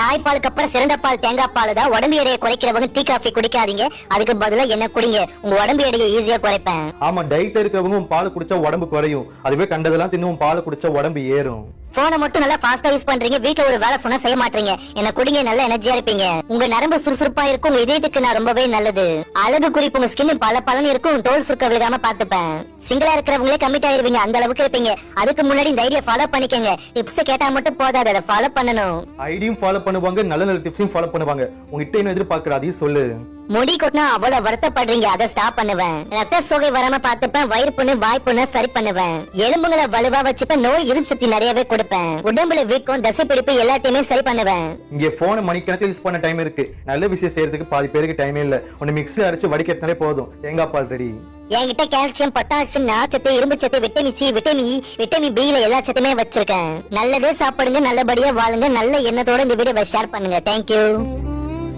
தாய்ப்பாலுக்கு அப்புறம் சிறந்த பால் தேங்காய் பால் தான். உடம்பு எடையை குறைக்கிறவங்க டீ காஃபி குடிக்காதீங்க, அதுக்கு பதிலா என்ன குடிங்க, உங்க உடம்பு எடையை ஈஸியா குறைப்பேன். ஆமா, டயட்ல இருக்கிறவங்க பால் குடிச்சா உடம்பு குறையும், அதுவே கண்டதெல்லாம் தின்னும் பால் குடிச்சா உடம்பு ஏறும். போனை மட்டும் நல்லா ஃபாஸ்டா யூஸ் பண்றீங்க, வீட்டுல ஒரு வேலை சொன்னா செய்ய மாட்டீங்க. என்ன குடிங்க, நல்ல எனர்ஜியா இருப்பீங்க, உங்க நரம்பு சுறுசுறுப்பா இருக்கும், உங்க இதயத்துக்கு நான் ரொம்பவே நல்லது. அழகு குறிப்பு, உங்க ஸ்கின் பல பலன் இருக்கும், தோல் சுருக்க விடாம பாத்துப்பேன். சிங்கிளா இருக்கிறவங்களே கமிட் ஆயிருவீங்க, அந்த அளவுக்கு இருப்பீங்க. அதுக்கு முன்னாடி இந்த ஐடியா ஃபாலோ பண்ணிக்கங்க. டிப்ஸ் கேட்டா மட்டும் போதாது, அதை ஃபாலோ பண்ணணும். ஐடியும் ஃபாலோ பண்ணுவாங்க, நல்ல நல்ல டிப்ஸையும் ஃபாலோ பண்ணுவாங்க. உங்ககிட்ட என்ன எதிர்பார்க்கற அதையும் சொல்லு. முடி கொட்டினா அவ்வளவு வருத்தப்படுறீங்க, அதை ஸ்டாப் பண்ணுவேன். ரத்த சோகை வராம பாத்துப்பேன், வயிறு புண்ணு வாய் புண்ணு சரி பண்ணுவேன். எலும்புகளை வலுவா வச்சுப்பேன், நோய் எதிர்ப்பு சக்தி நிறையவே கொடுப்பேன். உடம்புல வீக்கம் தசை பிடிப்பு எல்லாத்தையுமே சரி பண்ணுவேன். இங்க போன் மணிக்கணக்கில் யூஸ் பண்ண டைம் இருக்கு, நல்ல விஷயம் செய்யறதுக்கு பாதி பேருக்கு டைமே இல்ல. ஒன்னு மிக்ஸி அரைச்சு வடிகட்டினாலே போதும், தேங்காய் பால் ரெடி. என்கிட்ட கால்சியம், பொட்டாசியம், நார்ச்சத்து, இரும்பு சத்து, vitamin C, vitamin E, vitamin B எல்லா சத்துமே வச்சிருக்கேன். நல்லதே சாப்பிடுங்க, நல்லபடியா வாழுங்க. நல்ல எண்ணத்தோட இந்த வீடியோ ஷேர் பண்ணுங்க. தேங்க்யூ.